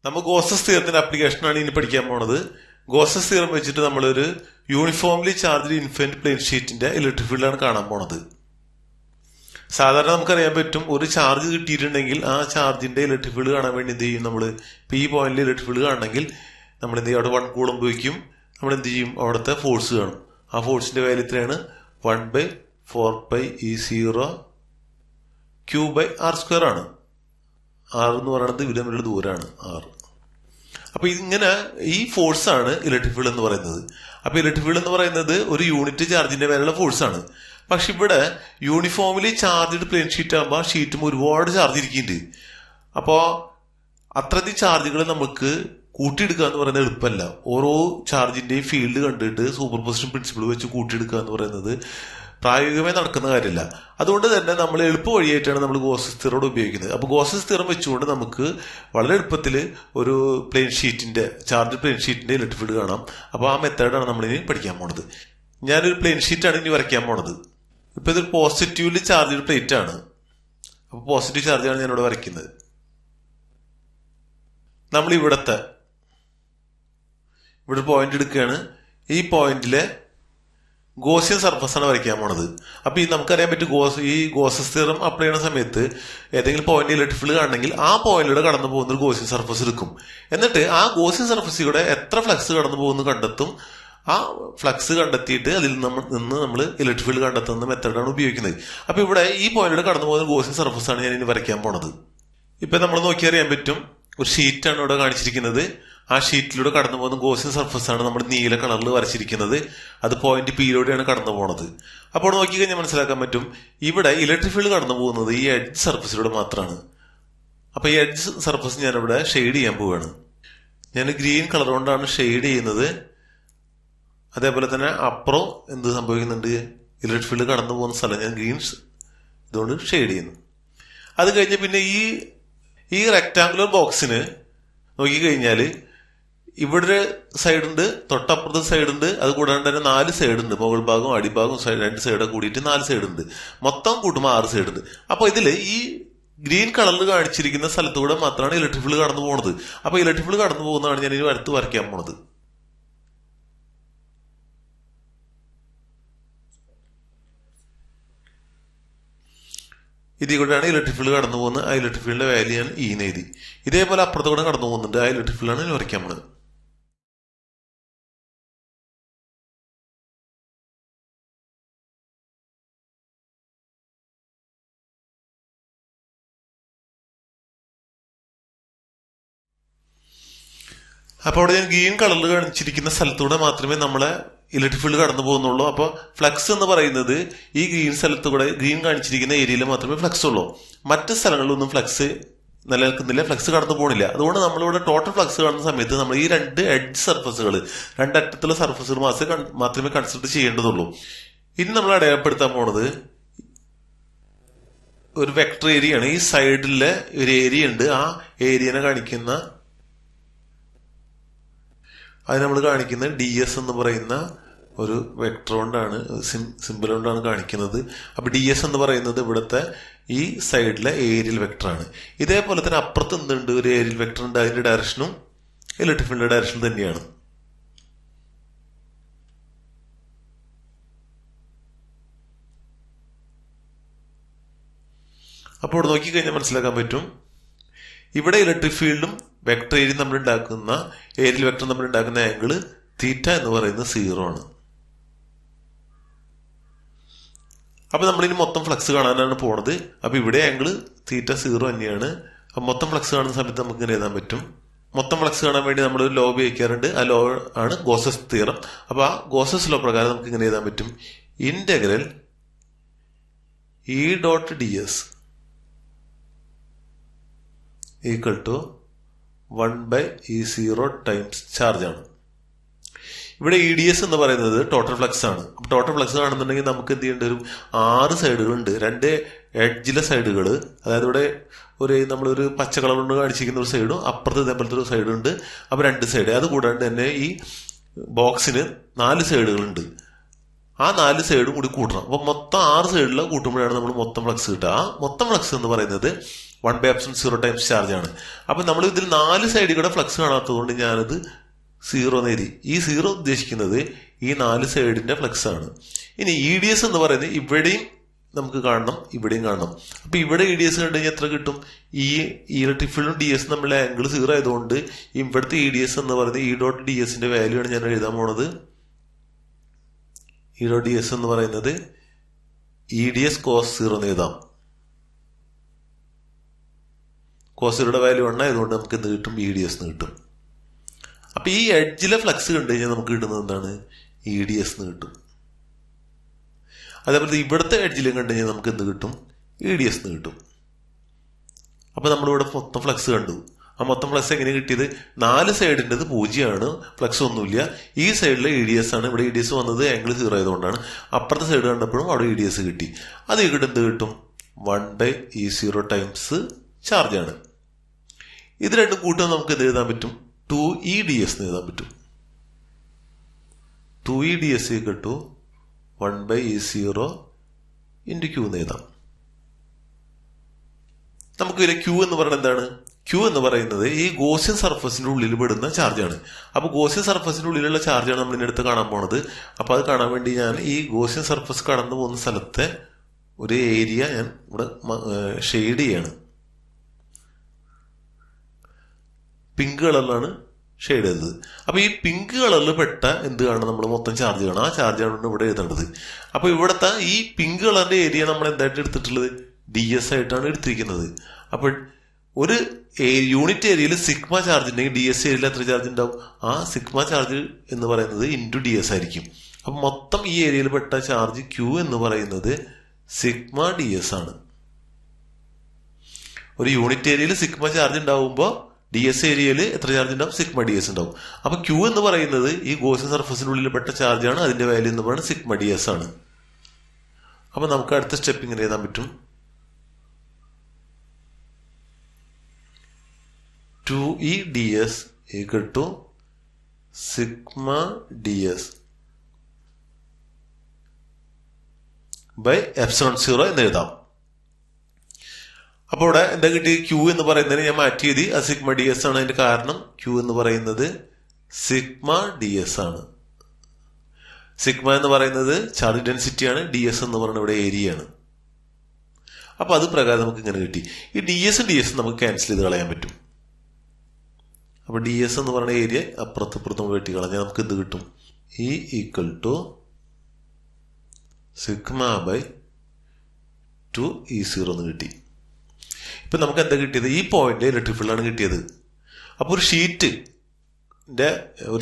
നമ്മൾ ഗോസസ് തിയറത്തിന്റെ ആപ്ലിക്കേഷനാണ് ഇനി പഠിക്കാൻ പോണത്. ഗോസസ് തിയറം വെച്ചിട്ട് നമ്മളൊരു യൂണിഫോംലി ചാർജ്ഡ് ഇൻഫിനിറ്റ് പ്ലെയിൻ ഷീറ്റിന്റെ ഇലക്ട്രിക് ഫീൽഡാണ് കാണാൻ പോണത്. സാധാരണ നമുക്കറിയാൻ പറ്റും, ഒരു ചാർജ് കിട്ടിയിട്ടുണ്ടെങ്കിൽ ആ ചാർജിന്റെ ഇലക്ട്രിക് ഫീൽഡ് കാണാൻ വേണ്ടി എന്ത് ചെയ്യും, നമ്മൾ ഇപ്പൊ ഈ പോയിന്റിൽ ഇലക്ട്രിക് ഫീൽഡ് കാണണമെങ്കിൽ നമ്മൾ എന്ത് ചെയ്യും, അവിടെ 1 കൂളംബ് വയ്ക്കും. നമ്മൾ എന്ത് ചെയ്യും, അവിടുത്തെ ഫോഴ്സ് കാണും. ആ ഫോഴ്സിന്റെ വാല്യൂ എത്രയാണ്, 1/4πe0 Q/r² ആണ്. r എന്ന് പറയുന്നത് ഇവര് തമ്മിലുള്ള ദൂരമാണ് r. അപ്പൊ ഇങ്ങനെ ഈ ഫോഴ്സ് ആണ് ഇലക്ട്രിക് ഫീൽഡ് എന്ന് പറയുന്നത്. അപ്പൊ ഇലക്ട്രിക് ഫീൽഡ് എന്ന് പറയുന്നത് ഒരു യൂണിറ്റ് ചാർജിന്റെ മേലുള്ള ഫോഴ്സ് ആണ്. പക്ഷെ ഇവിടെ യൂണിഫോംലി ചാർജ്ഡ് പ്ലെയിൻ ഷീറ്റ് ആകുമ്പോൾ ഷീറ്റും ഒരുപാട് ചാർജ് ഇരിക്കുന്നുണ്ട്. അപ്പോ അത്രയധികം ചാർജുകൾ നമുക്ക് കൂട്ടിയെടുക്കുക എന്ന് പറയുന്നത് എളുപ്പമല്ല. ഓരോ ചാർജിന്റെയും ഫീൽഡ് കണ്ടിട്ട് സൂപ്പർ പൊസിഷൻ പ്രിൻസിപ്പിൾ വെച്ച് കൂട്ടിയെടുക്കുക എന്ന് പറയുന്നത് പ്രായോഗികമായി നടക്കുന്ന കാര്യമില്ല. അതുകൊണ്ട് തന്നെ നമ്മൾ എളുപ്പ വഴിയായിട്ടാണ് നമ്മൾ ഗോസസ് തിയറം ഉപയോഗിക്കുന്നത്. അപ്പൊ ഗോസസ് തിയറം വെച്ചുകൊണ്ട് നമുക്ക് വളരെ എളുപ്പത്തിൽ ഒരു പ്ലെയിൻ ഷീറ്റിന്റെ ചാർജ് പ്ലെയിൻ ഷീറ്റിന്റെ ഇലക്ട്രിക് ഫീൽഡ് കാണാം. അപ്പൊ ആ മെത്തേഡാണ് നമ്മൾ ഇനി പഠിക്കാൻ പോണത്. ഞാനൊരു പ്ലെയിൻ ഷീറ്റാണ് ഇനി വരയ്ക്കാൻ പോണത്. ഇപ്പൊ ഇതൊരു പോസിറ്റീവ്ലി ചാർജ്ഡ് പ്ലേറ്റ് ആണ്. അപ്പൊ പോസിറ്റീവ് ചാർജാണ് ഞാനിവിടെ വരയ്ക്കുന്നത്. നമ്മൾ ഇവിടെ പോയിന്റ് എടുക്കുകയാണ്. ഈ പോയിന്റിലെ ഗോസിയൻ സർഫസ് ആണ് വരയ്ക്കാൻ പോണത്. അപ്പൊ ഈ നമുക്കറിയാൻ പറ്റും, ഈ ഗോസസ് തിയറം അപ്ലൈ ചെയ്യുന്ന സമയത്ത് ഏതെങ്കിലും പോയിന്റ് ഇലക്ട്രിക് ഫീൽഡ് കാണണമെങ്കിൽ ആ പോയിന്റിലൂടെ കടന്നു പോകുന്ന ഒരു ഗോസിയൻ സർഫസ് എടുക്കും. എന്നിട്ട് ആ ഗോസിയൻ സർഫസിലൂടെ എത്ര ഫ്ലക്സ് കടന്നു പോകുന്നു കണ്ടെത്തും. ആ ഫ്ലക്സ് കണ്ടെത്തിയിട്ട് അതിൽ നിന്ന് നമ്മൾ ഇലക്ട്രിക് ഫീൽഡ് കണ്ടെത്തുന്ന മെത്തേഡാണ് ഉപയോഗിക്കുന്നത്. അപ്പൊ ഇവിടെ ഈ പോയിന്റിലൂടെ കടന്നു പോകുന്ന ഗോസിയൻ സർഫസ് ആണ് ഞാൻ ഇനി വരയ്ക്കാൻ പോണത്. ഇപ്പൊ നമ്മൾ നോക്കിയറിയാൻ പറ്റും, ഒരു ഷീറ്റാണ് ഇവിടെ കാണിച്ചിരിക്കുന്നത്. ആ ഷീറ്റിലൂടെ കടന്നു പോകുന്ന ഗോസിയൻ സർഫസ് ആണ് നമ്മൾ നീല കളറിൽ വരച്ചിരിക്കുന്നത്. അത് പോയിന്റ് പിയിലൂടെയാണ് കടന്നു പോകുന്നത്. അപ്പോൾ നോക്കിക്കഴിഞ്ഞാൽ മനസ്സിലാക്കാൻ പറ്റും, ഇവിടെ ഇലക്ട്രിക് ഫീൽഡ് കടന്നു പോകുന്നത് ഈ എഡ്ജ് സർഫസിലൂടെ മാത്രമാണ്. അപ്പൊ ഈ എഡ്ജ് സർഫസ് ഞാനിവിടെ ഷെയ്ഡ് ചെയ്യാൻ പോവുകയാണ്. ഞാൻ ഗ്രീൻ കളർ കൊണ്ടാണ് ഷെയ്ഡ് ചെയ്യുന്നത്. അതേപോലെ തന്നെ അപ്പുറം എന്ത് സംഭവിക്കുന്നുണ്ട്, ഇലക്ട്രിക് ഫീൽഡ് കടന്നു പോകുന്ന സ്ഥലം ഞാൻ ഗ്രീൻ ഇതുകൊണ്ട് ഷെയ്ഡ് ചെയ്യുന്നു. അത് കഴിഞ്ഞ് പിന്നെ ഈ റെക്ടാങ്കുലർ ബോക്സിന് നോക്കിക്കഴിഞ്ഞാൽ ഇവിടെ ഒരു സൈഡുണ്ട്, തൊട്ടപ്പുറത്തെ സൈഡുണ്ട്. അത് കൂടാണ്ട് തന്നെ 4 സൈഡുണ്ട്. മുകൾ ഭാഗവും അടിഭാഗവും 2 സൈഡൊക്കെ കൂടിയിട്ട് 4 സൈഡുണ്ട്. മൊത്തം കൂട്ടുമ്പോൾ 6 സൈഡുണ്ട്. അപ്പൊ ഇതില് ഈ ഗ്രീൻ കളറിൽ കാണിച്ചിരിക്കുന്ന സ്ഥലത്തൂടെ മാത്രമാണ് ഇലക്ട്രിക് ഫീൽഡ് കടന്നു പോകുന്നത്. അപ്പൊ ഇലക്ട്രിക് ഫീൽഡ് കടന്നു പോകുന്നതാണ് ഞാൻ ഇനി വരയ്ക്കാൻ പോണത്. ഇതിൽ കൂടെയാണ് ഇലക്ട്രിക് ഫീൽഡ് കടന്നു പോകുന്നത്. ആ ഇലക്ട്രിക് ഫീൽഡിന്റെ വാല്യൂ ആണ് E എന്ന് എഴുതി. ഇതേപോലെ അപ്പുറത്ത് കൂടെ കടന്നു പോകുന്നുണ്ട്. ആ ഇലക്ട്രിക് ഫീൽഡാണ് ഇനി വരയ്ക്കാൻ പോണത്. അപ്പൊ അവിടെ ഞാൻ ഗ്രീൻ കളറിൽ കാണിച്ചിരിക്കുന്ന സ്ഥലത്തൂടെ മാത്രമേ നമ്മളെ ഇലക്ട്രിക് ഫീൽഡ് കടന്നു പോകുന്നുള്ളൂ. അപ്പൊ ഫ്ലക്സ് എന്ന് പറയുന്നത് ഈ ഗ്രീൻ സ്ഥലത്തൂടെ ഗ്രീൻ കാണിച്ചിരിക്കുന്ന ഏരിയയിൽ മാത്രമേ ഫ്ലക്സ് ഉള്ളൂ. മറ്റു സ്ഥലങ്ങളിലൊന്നും ഫ്ലക്സ് നിലനിൽക്കുന്നില്ല, ഫ്ലക്സ് കടന്നു പോകണില്ല. അതുകൊണ്ട് നമ്മളിവിടെ ടോട്ടൽ ഫ്ലക്സ് കാണുന്ന സമയത്ത് നമ്മൾ ഈ 2 എഡ്ജ് സർഫസുകൾ, 2 അറ്റത്തുള്ള സർഫസുകൾ മാത്രമേ കൺസിഡർ ചെയ്യേണ്ടതുള്ളൂ. ഇനി നമ്മൾ അടയാളപ്പെടുത്താൻ പോണത് ഒരു വെക്ടർ ഏരിയയാണ്. ഈ സൈഡിലെ ഒരു ഏരിയ ഉണ്ട്. ആ ഏരിയനെ കാണിക്കുന്ന അത് നമ്മൾ കാണിക്കുന്നത് DS എന്ന് പറയുന്ന ഒരു വെക്ടർ കൊണ്ടാണ്, സിമ്പിൾ കൊണ്ടാണ് കാണിക്കുന്നത്. അപ്പൊ DS എന്ന് പറയുന്നത് ഇവിടുത്തെ ഈ സൈഡിലെ ഏരിയൽ വെക്ടറാണ്. ഇതേപോലെ തന്നെ അപ്പുറത്ത് എന്തുണ്ട്, ഒരു ഏരിയൽ വെക്ടർ ഉണ്ട്. അതിന്റെ ഡയറക്ഷനും ഇലക്ട്രിക് ഫീൽഡിന്റെ ഡയറക്ഷൻ തന്നെയാണ്. അപ്പോൾ ഇവിടെ നോക്കിക്കഴിഞ്ഞാൽ മനസ്സിലാക്കാൻ പറ്റും, ഇവിടെ ഇലക്ട്രിക് ഫീൽഡും വെക്ടർ ഏരിയ നമ്മൾ ഉണ്ടാക്കുന്ന ഏരിയൽ വെക്ടർ നമ്മൾ ഉണ്ടാക്കുന്ന ആംഗിള് തീറ്റ എന്ന് പറയുന്നത് 0 ആണ്. അപ്പൊ നമ്മളിനി മൊത്തം ഫ്ലക്സ് കാണാനാണ് പോണത്. അപ്പൊ ഇവിടെ ആംഗിള് തീറ്റ 0 തന്നെയാണ്. അപ്പൊ മൊത്തം ഫ്ലക്സ് കാണുന്ന സമയത്ത് നമുക്ക് ഇങ്ങനെ എഴുതാൻ പറ്റും. മൊത്തം ഫ്ലക്സ് കാണാൻ വേണ്ടി നമ്മൾ ഒരു ലോ ഉപയോഗിക്കാറുണ്ട്. ആ ലോ ആണ് ഗോസസ് തിയറം. അപ്പൊ ആ ഗോസസ് ലോ പ്രകാരം നമുക്ക് ഇങ്ങനെ എഴുതാൻ പറ്റും, integral E.ds equal to 1/E0 times charge ആണ്. ഇവിടെ EDS എന്ന് പറയുന്നത് ടോട്ടൽ ഫ്ലക്സ് ആണ്. ടോട്ടൽ ഫ്ലക്സ് കാണുന്നുണ്ടെങ്കിൽ നമുക്ക് എന്ത് ചെയ്യേണ്ടി വരും, 6 സൈഡുകളുണ്ട്. 2 എഡ്ജിലെ സൈഡുകൾ, അതായത് ഇവിടെ നമ്മളൊരു പച്ച കളർ കൊണ്ട് കാണിച്ചിരിക്കുന്ന ഒരു സൈഡും അപ്പുറത്ത് ഇതേപോലത്തെ ഒരു സൈഡുണ്ട്. അപ്പൊ 2 സൈഡ്. അത് കൂടാണ്ട് തന്നെ ഈ ബോക്സിന് 4 സൈഡുകളുണ്ട്. ആ 4 സൈഡും കൂടി കൂട്ടണം. അപ്പൊ മൊത്തം 6 സൈഡിൽ കൂട്ടുമ്പോഴാണ് നമ്മൾ മൊത്തം ഫ്ലക്സ് കിട്ടുക. ആ മൊത്തം ഫ്ലക്സ് എന്ന് പറയുന്നത് 1/0 ടൈംസ് ചാർജ് ആണ്. അപ്പൊ നമ്മൾ ഇതിൽ 4 സൈഡിൽ കൂടെ ഫ്ലക്സ് കാണാത്തത് കൊണ്ട് ഞാനത് 0 നേരി. ഈ 0 ഉദ്ദേശിക്കുന്നത് ഈ 4 സൈഡിന്റെ ഫ്ലക്സ് ആണ്. ഇനി EDS എന്ന് പറയുന്നത് ഇവിടെയും നമുക്ക് കാണണം, ഇവിടെയും കാണണം. അപ്പൊ ഇവിടെ EDS കണ്ടു കഴിഞ്ഞാൽ എത്ര കിട്ടും? ഈ ഇലക്ട്രിക് ഫീൽഡും DS നമ്മളെ ആംഗിൾ 0 ആയതുകൊണ്ട് ഇവിടുത്തെ EDS എന്ന് പറയുന്നത് E.dsന്റെ വാല്യൂ ആണ് ഞാൻ എഴുതാൻ പോണത്. E.ds എന്ന് പറയുന്നത് EDS cos 0 എന്ന് എഴുതാം. cos 0യുടെ വാല്യൂ 1 ആയതുകൊണ്ട് നമുക്ക് എന്ത് കിട്ടും? EDS എന്ന് കിട്ടും. അപ്പൊ ഈ എഡ്ജിലെ ഫ്ലക്സ് കണ്ടു കഴിഞ്ഞാൽ നമുക്ക് കിട്ടുന്നത് എന്താണ്? EDS എന്ന് കിട്ടും. അതേപോലെ ഇവിടുത്തെ എഡ്ജിലും കണ്ടു കഴിഞ്ഞാൽ നമുക്ക് എന്ത് കിട്ടും? EDS എന്ന് കിട്ടും. അപ്പൊ നമ്മളിവിടെ മൊത്തം ഫ്ലക്സ് കണ്ടു. ആ മൊത്തം ഫ്ലക്സ് എങ്ങനെ കിട്ടിയത്? 4 സൈഡിൻ്റെത് 0 ഫ്ലക്സ് ഒന്നുമില്ല. ഈ സൈഡിലെ EDS ആണ്. ഇവിടെ EDS വന്നത് ആംഗിൾ 0 ആയതുകൊണ്ടാണ്. അപ്പുറത്തെ സൈഡ് കണ്ടപ്പോഴും അവിടെ EDS കിട്ടി. അത് ഇവിടെ എന്ത് കിട്ടും? 1/E0 ടൈംസ് ചാർജ് ആണ്. ഇത് രണ്ടും കൂട്ടാൻ നമുക്ക് എന്ത് എഴുതാൻ പറ്റും? 2EDS എന്ന് എഴുതാൻ പറ്റും. 2EDS = 1/E0 × Q എന്ന് എഴുതാം. നമുക്ക് ഇതിലെ Q എന്ന് പറയുന്നത് എന്താണ്? Q എന്ന് പറയുന്നത് ഈ ഗോസിയൻ സർഫസിന്റെ ഉള്ളിൽ പെടുന്ന ചാർജാണ്. അപ്പൊ ഗോസിയൻ സർഫസിന്റെ ഉള്ളിലുള്ള ചാർജാണ് നമ്മൾ ഇതിനടുത്ത് കാണാൻ പോണത്. അപ്പൊ അത് കാണാൻ വേണ്ടി ഞാൻ ഈ ഗോസിയൻ സർഫസ് കടന്നു പോകുന്ന സ്ഥലത്തെ ഒരു ഏരിയ ഞാൻ ഇവിടെ ഷെയ്ഡ് ചെയ്യാണ്. പിങ്ക് കളറിലാണ് ഷെയ്ഡ് ചെയ്തത്. അപ്പൊ ഈ പിങ്ക് കളറിൽ പെട്ട എന്ത് കാണണം? നമ്മൾ മൊത്തം ചാർജ് കാണാം. ആ ചാർജാണ് ഇവിടെ എഴുതേണ്ടത്. അപ്പൊ ഇവിടുത്തെ ഈ പിങ്ക് കളറിന്റെ ഏരിയ നമ്മൾ എന്തായിട്ട് എടുത്തിട്ടുള്ളത്? DS ആയിട്ടാണ് എടുത്തിരിക്കുന്നത്. അപ്പോൾ ഒരു യൂണിറ്റ് ഏരിയയിൽ സിഗ്മ ചാർജ് ഉണ്ടെങ്കിൽ DS ഏരിയയിൽ എത്ര ചാർജ് ഉണ്ടാവും? ആ സിഗ്മ ചാർജ് എന്ന് പറയുന്നത് × DS ആയിരിക്കും. അപ്പൊ മൊത്തം ഈ ഏരിയയിൽ പെട്ട ചാർജ് Q എന്ന് പറയുന്നത് സിഗ്മ DS ആണ്. ഒരു യൂണിറ്റ് ഏരിയയിൽ സിഗ്മ ചാർജ് ഉണ്ടാവുമ്പോൾ DS ഏരിയയിൽ എത്ര ചാർജ് ഉണ്ടാവും? സിഗ്മ DS ഉണ്ടാവും. അപ്പൊ Q എന്ന് പറയുന്നത് ഈ ഗോസിയൻ സർഫസിന്റെ ഉള്ളിൽ പെട്ട ചാർജാണ്. അതിന്റെ വാല്യൂ എന്ന് പറയുന്നത് സിഗ്മ DS ആണ്. അപ്പൊ നമുക്ക് അടുത്ത സ്റ്റെപ്പ് ഇങ്ങനെ എഴുതാൻ പറ്റും. 2EDS = സിഗ്മ DS /ε0 എന്ന് എഴുതാം. അപ്പൊ ഇവിടെ എന്താ കിട്ടി? Q എന്ന് പറയുന്നതിന് ഞാൻ മാറ്റി എഴുതി. ആ സിഗ്മ DS ആണ്. അതിന്റെ കാരണം Q എന്ന് പറയുന്നത് സിഗ്മ DS ആണ്. സിഗ്മ എന്ന് പറയുന്നത് ചാർജ് ഡെൻസിറ്റി ആണ്. DS എന്ന് പറയുന്നത് ഇവിടെ ഏരിയ ആണ്. അപ്പൊ അത് പ്രകാരം നമുക്ക് ഇങ്ങനെ കിട്ടി. ഈ DS നമുക്ക് ക്യാൻസൽ ചെയ്ത് കളയാൻ പറ്റും. അപ്പൊ DS എന്ന് പറയുന്ന ഏരിയ അപ്പുറത്തും വെട്ടി കളഞ്ഞാൽ നമുക്ക് എന്ത് കിട്ടും? E = സിഗ്മ /2E0 എന്ന് കിട്ടി. ഇപ്പൊ നമുക്ക് എന്താ കിട്ടിയത്? ഈ പോയിന്റ് ഇലക്ട്രിക് ഫീൽഡാണ് കിട്ടിയത്. അപ്പൊ ഒരു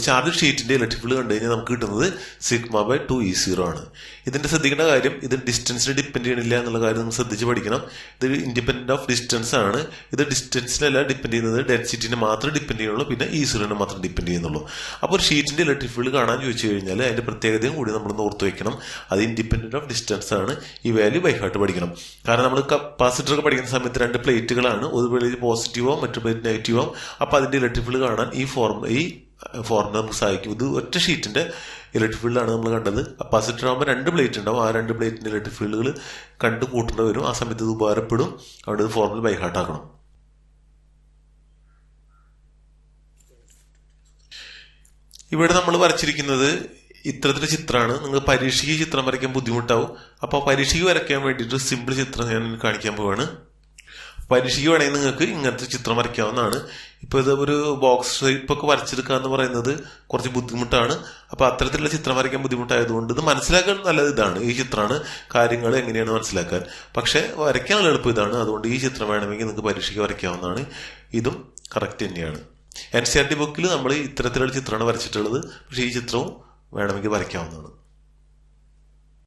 ചാർജ് ഷീറ്റിന്റെ ഇലക്ട്രിക് ഫീൽഡ് കണ്ടു കഴിഞ്ഞാൽ നമുക്ക് കിട്ടുന്നത് സിഗ്മ /2E0 ആണ്. ഇതിന്റെ ശ്രദ്ധിക്കേണ്ട കാര്യം, ഇത് ഡിസ്റ്റൻസിനെ ഡിപ്പെൻഡ് ചെയ്യണില്ല എന്നുള്ള കാര്യം നമ്മൾ ശ്രദ്ധിച്ച് പഠിക്കണം. ഇത് ഇൻഡിപെൻഡന്റ് ഓഫ് ഡിസ്റ്റൻസ് ആണ്. ഇത് ഡിസ്റ്റൻസിനല്ല ഡിപ്പെൻഡ് ചെയ്യുന്നത്, ഡെൻസിറ്റിനെ മാത്രമേ ഡിപ്പെൻഡ് ചെയ്യുന്നുള്ളൂ, പിന്നെ E0നെ മാത്രം ഡിപ്പെൻഡ് ചെയ്യുന്നുള്ളൂ. അപ്പോൾ ഒരു ഷീറ്റിന്റെ ഇലക്ട്രിക് ഫീൽഡ് കാണാൻ ചോദിച്ചു കഴിഞ്ഞാൽ അതിന്റെ പ്രത്യേകതയും കൂടി നമ്മൾ ഓർത്ത് വെക്കണം. അത് ഇൻഡിപെൻഡന്റ് ഓഫ് ഡിസ്റ്റൻസ് ആണ്. ഈ വാല്യൂ ബൈ ഹാർട്ട് പഠിക്കണം. കാരണം നമ്മൾ കപ്പാസിറ്റർ ഒക്കെ പഠിക്കുന്ന സമയത്ത് 2 പ്ലേറ്റുകളാണ്, ഒരു പ്ലേറ്റ് പോസിറ്റീവോ മറ്റു പ്ലേറ്റ് നെഗറ്റീവോ. അപ്പൊ അതിന്റെ ഇലക്ട്രിക് ഫീൽഡ് കാണാൻ ഈ ഫോർമുല നമുക്ക് സഹായിക്കും. ഇത് ഒറ്റ ഷീറ്റിന്റെ ഇലക്ട്രിക് ഫീൽഡാണ് നമ്മൾ കണ്ടത്. കപ്പാസിറ്റർ ആകുമ്പോൾ 2 പ്ലേറ്റ് ഉണ്ടാവും. ആ 2 പ്ലേറ്റിന്റെ ഇലക്ട്രിക് ഫീൽഡുകൾ കണ്ടു കൂട്ടേണ്ടി വരും. ആ സമയത്ത് ഇത് ഉപകാരപ്പെടും. അവിടെ ഇത് ഫോർമുല ബൈ ഹാർട്ട് ആക്കണം. ഇവിടെ നമ്മൾ വരച്ചിരിക്കുന്നത് ഇത്തരത്തിലുള്ള ചിത്രമാണ്. നിങ്ങൾ പരീക്ഷയ്ക്ക് ചിത്രം വരയ്ക്കാൻ ബുദ്ധിമുട്ടാവും. അപ്പോൾ പരീക്ഷയ്ക്ക് വരയ്ക്കാൻ വേണ്ടിയിട്ട് സിമ്പിൾ ചിത്രം ഞാൻ കാണിക്കാൻ പോവാണ്. പരീക്ഷയ്ക്ക് വേണമെങ്കിൽ നിങ്ങൾക്ക് ഇങ്ങനത്തെ ചിത്രം വരയ്ക്കാവുന്നതാണ്. ഇപ്പോൾ ഇത് ഒരു ബോക്സ് ഷേപ്പ് ഒക്കെ വരച്ചെടുക്കുക എന്ന് പറയുന്നത് കുറച്ച് ബുദ്ധിമുട്ടാണ്. അപ്പോൾ അത്തരത്തിലുള്ള ചിത്രം വരയ്ക്കാൻ ബുദ്ധിമുട്ടായതുകൊണ്ട് ഇത് മനസ്സിലാക്കാൻ നല്ലത് ഇതാണ്. ഈ ചിത്രമാണ്, കാര്യങ്ങൾ എങ്ങനെയാണ് മനസ്സിലാക്കാൻ. പക്ഷെ വരയ്ക്കാനുള്ള എളുപ്പം ഇതാണ്. അതുകൊണ്ട് ഈ ചിത്രം വേണമെങ്കിൽ നിങ്ങൾക്ക് പരീക്ഷയ്ക്ക് വരയ്ക്കാവുന്നതാണ്. ഇതും കറക്റ്റ് തന്നെയാണ്. NCERT ബുക്കിൽ നമ്മൾ ഇത്തരത്തിലുള്ള ചിത്രമാണ് വരച്ചിട്ടുള്ളത്. പക്ഷേ ഈ ചിത്രവും വേണമെങ്കിൽ വരയ്ക്കാവുന്നതാണ്.